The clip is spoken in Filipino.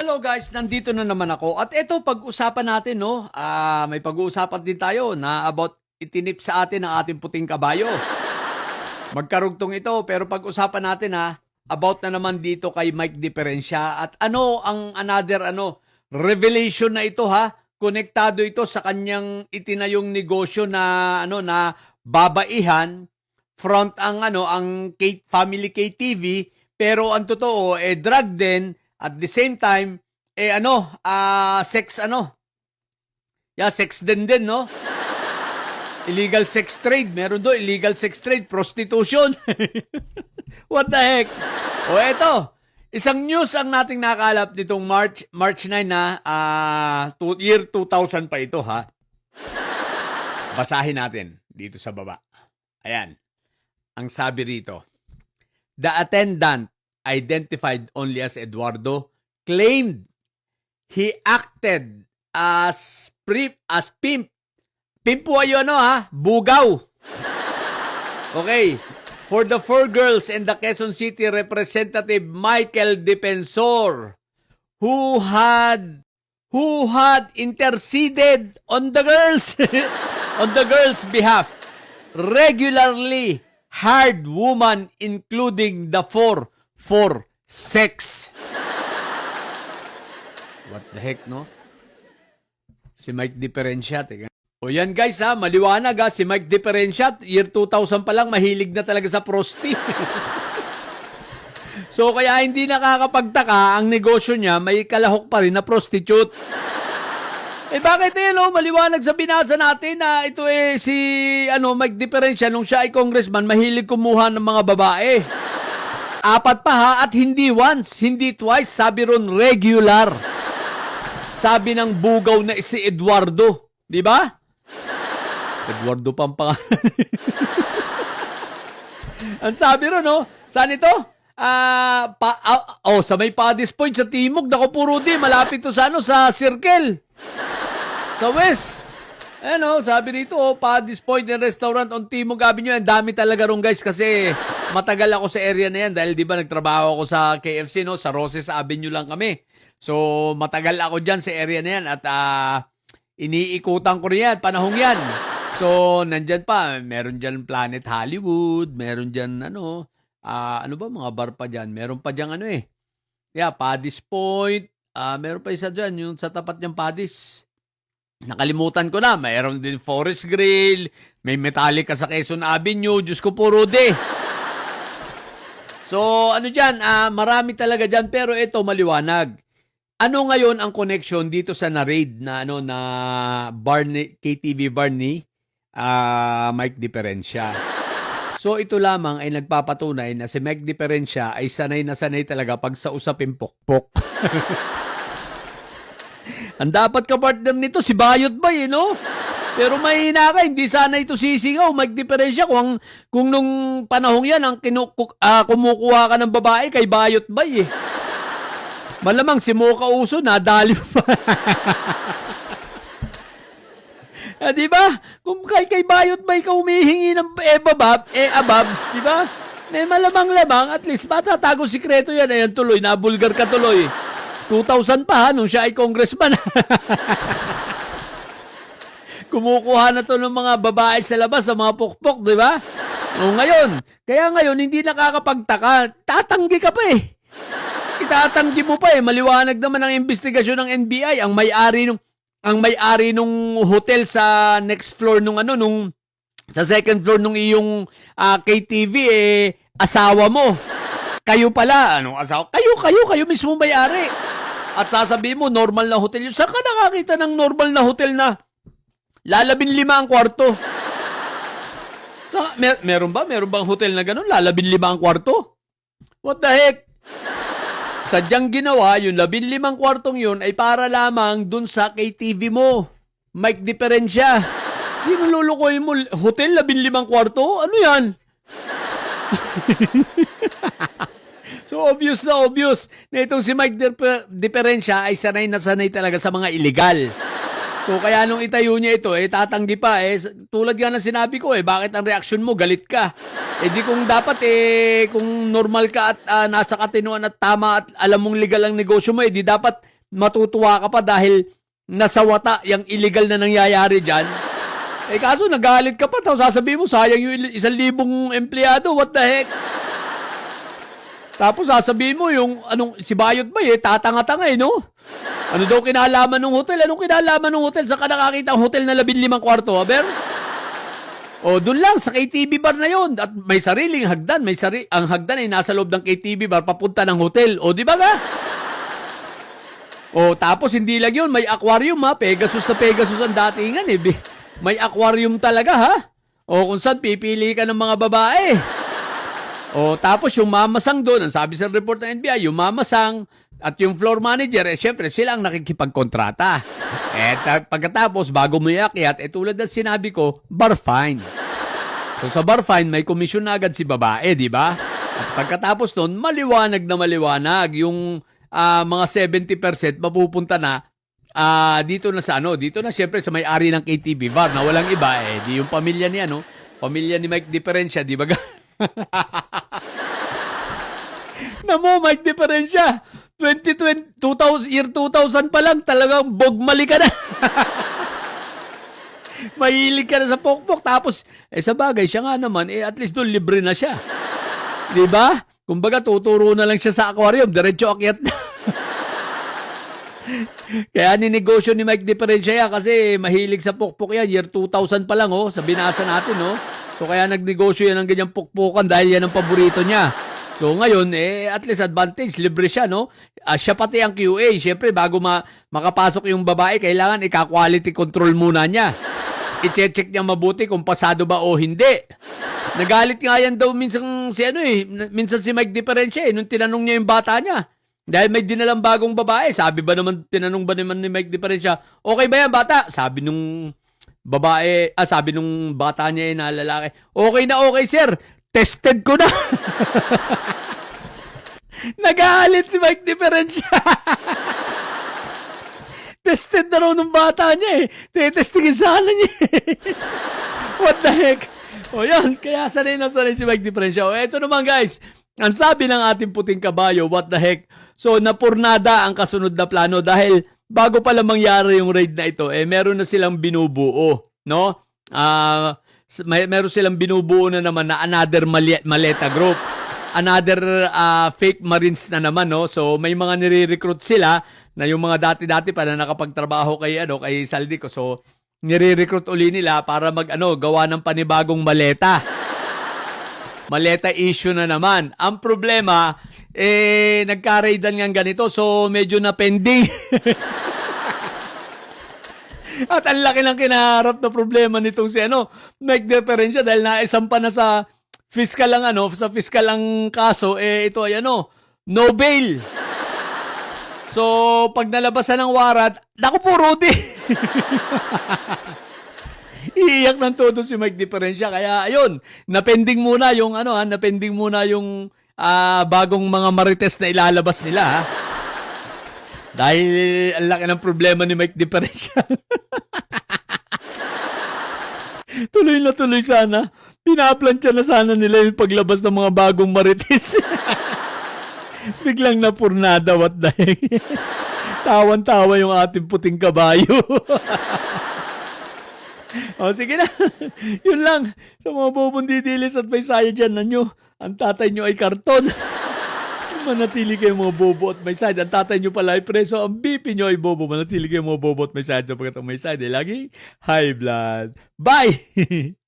Hello guys, nandito na naman ako. At ito, pag-usapan natin, no? May pag-uusapan din tayo na about itinip sa atin ang ating puting kabayo. Magkarugtong ito, pero pag-usapan natin about na naman dito kay Mike Diferensya. At ano ang another revelation na ito Konektado ito sa kanyang itinayong negosyo na na babaihan, front ang ang Family KTV, pero ang totoo drug din. At the same time, sex sex din, no? Illegal sex trade. Meron doon, illegal sex trade, prostitution. What the heck? O eto, isang news ang nating nakalap nitong March 9 na, year 2000 pa ito, Basahin natin dito sa baba. Ayan. Ang sabi rito, the attendant, identified only as Eduardo, claimed he acted as pimp. Pimp po ayo bugaw. Okay. For the 4 girls and the Quezon City representative Michael Defensor, who had interceded on the girls' behalf, regularly hired woman including the 4 for sex. What the heck, no? Si Mike Diferensya, o yan guys maliwanag si Mike Diferensya, year 2000 pa lang, mahilig na talaga sa prosti. So kaya hindi nakakapagtaka, ang negosyo niya may kalahok pa rin na prostitute. Bakit maliwanag sa binasa natin na ito si Mike Diferensya, nung siya ay congressman, mahilig kumuha ng mga babae. 4 pa at hindi once, hindi twice, sabi ron regular. Sabi ng bugaw na si Eduardo, di ba? Eduardo Pampanga. Ang sabi ron, saan ito? Sa may Paddy's Point sa Timog, dako puro di, malapit to sa circle. Sa West. Sabi dito, Paddy's Point and Restaurant on Timog Avenue. Ang dami talaga ron guys kasi matagal ako sa area na yan dahil di ba nagtrabaho ako sa KFC, sa Roses Avenue lang kami. So matagal ako dyan sa area na yan at iniikutan ko rin yan, panahong yan. So nandyan pa, meron dyan Planet Hollywood, meron dyan mga bar pa dyan. Meron pa dyan Paddy's Point, meron pa isa dyan, yung sa tapat niyang Paddy's. Nakalimutan ko na, mayroon din Forest Grill, may Metallica sa Quezon Avenue, Diyos ko puro de. So, dyan, marami talaga dyan, pero ito maliwanag. Ano ngayon ang connection dito sa na-raid na, na Barney, KTV Barney, Mike Diferensya? So, ito lamang ay nagpapatunay na si Mike Diferensya ay sanay na sanay talaga pag sa usapin pokpok. Ang dapat ka-partner nito, si Bayot Bay, Pero mahina ka, hindi sana ito sisingaw, Mike Diferensya. Kung nung panahong yan, kumukuha ka ng babae kay Bayot Bay, Malamang si Mocha Uso, nadali pa. Di ba? Kung kay Bayot Bay ka humihingi ng ababs, di ba? May malamang-lamang, at least matatago sikreto yan. Ayan tuloy, nabulgar ka tuloy. 2000 pa nung siya ay congressman. Kumukuha na to ng mga babae sa labas, sa mga pokpok, di ba? O kaya ngayon, hindi nakakapagtaka. Tatanggi ka pa Itatanggi mo pa Maliwanag naman ang investigasyon ng NBI. Ang may-ari nung hotel sa next floor sa second floor nung iyong KTV, asawa mo. Kayo pala. Anong asawa? Kayo mismo may-ari. At sasabihin mo, normal na hotel yun. Saan ka nakakita ng normal na hotel na 15 ang kwarto? Meron bang hotel na gano'n? 15 ang kwarto? What the heck? Sadyang ginawa, yung 15 kwartong yun ay para lamang dun sa KTV mo. Mike Diferensya. Sino lulukoy mo? Hotel, 15 kwarto? Ano yan? So, obvious na itong si Mike Diferensya ay sanay na sanay talaga sa mga illegal. So, So kaya nung itayo niya ito, tatanggi pa. Tulad nga ng sinabi ko, bakit ang reaksyon mo, galit ka? Di kung dapat, kung normal ka at nasa katinuan at tama at alam mong legal ang negosyo mo, di dapat matutuwa ka pa dahil nasawata yung illegal na nangyayari dyan. Kaso nagalit ka pa, tapos sasabihin mo, sayang yung 1,000 empleyado, what the heck? Tapos sasabihin mo yung, si Bayot ba tatanga-tanga no? Ano daw kinalaman ng hotel? Anong kinalaman ng hotel? Saan ka nakakita ang hotel na 15 kwarto, haber? Doon lang, sa KTV bar na yon. At may sariling hagdan. Ang hagdan ay nasa loob ng KTV bar, papunta ng hotel. Di ba nga? Tapos hindi lang yun, may aquarium ha. Pegasus na Pegasus ang datingan May aquarium talaga ha. Kung saan pipili ka ng mga babae. Tapos yung mamasang doon, ang sabi sa report ng NBI, yung mamasang at yung floor manager, syempre sila ang nakikipagkontrata. Pagkatapos, bago mo iakyat, tulad ng sinabi ko, bar fine. So sa bar fine, may komisyon na agad si babae, di ba? At pagkatapos nun, maliwanag na maliwanag. Yung mga 70% mapupunta na dito na sa dito na syempre sa may-ari ng KTV bar na walang iba, di yung pamilya niya, pamilya ni Mike Diferensya, di ba? Namo, Mike Diferensya, year 2000 pa lang, talagang bogmali ka na. Mahilig ka na sa pokpok. Tapos, sa bagay, siya nga naman, at least doon libre na siya. Diba? Kumbaga, tuturo na lang siya sa aquarium, diretso akyat na. Kaya ninegosyo ni Mike Diferensya kasi mahilig sa pokpok yan. Year 2000 pa lang, sa binasa natin, So, kaya nagnegosyo yan ng ganyang pokpokan dahil yan ang paborito niya. So ngayon, at least advantage, libre siya, siya pati ang QA. Siyempre, bago makapasok yung babae, kailangan ika-quality control muna niya. I-check niya mabuti kung pasado ba o hindi. Nagalit nga yan daw minsan minsan si Mike Diferensya nung tinanong niya yung bata niya. Dahil may dinalang bagong babae. Tinanong ba naman ni Mike Diferensya, okay ba yan bata? Sabi nung babae, sabi nung bata niya na lalaki, okay na okay sir. Tested ko na. Nagalit si Mike Diferensya. Tested na raw ng bata niya Tetestingin sana niya What the heck? Yan. Kaya sanay na sanay si Mike Diferensya. Ito naman guys. Ang sabi ng ating puting kabayo, what the heck? So, napurnada ang kasunod na plano dahil bago pala mangyari yung raid na ito, meron na silang binubuo. Meron silang binubuo na naman na another maleta group. Another fake Marines na naman, So may mga nire-recruit sila na yung mga dati-dati pa na nakapagtrabaho kay Saldico. So nire-recruit uli nila para gawa ng panibagong maleta. Maleta issue na naman. Ang problema, nagka-raidan nga ganito. So medyo na pending. At ang laki ng kinaharap na problema nitong si Mike Diferensya dahil naisampa na sa fiscal ang sa fiscal ang kaso, ito ay no bail. So, pag nalabasan ng warrant, naku po, Rudy. Iiyak ng todo si Mike Diferensya. Kaya, ayun, napending muna yung bagong mga marites na ilalabas nila, ha? Dahil ang laki ng problema ni Mike Diferensya. Tuloy na tuloy sana. Pinaplansya na sana nila yung paglabas ng mga bagong marites. Biglang napurnada, what the heck. Tawan-tawa yung ating puting kabayo. Sige na. Yun lang. Sa mga bobong didilis at may saya dyan na nyo, ang tatay nyo ay karton. Manatili kayo mga bobo at may side. Ang tatay nyo pala ay preso. Ang BP nyo ay bobo. Manatili kayo mga bobo at may side. Sapagkat ang may side ay lagi high blood. Bye!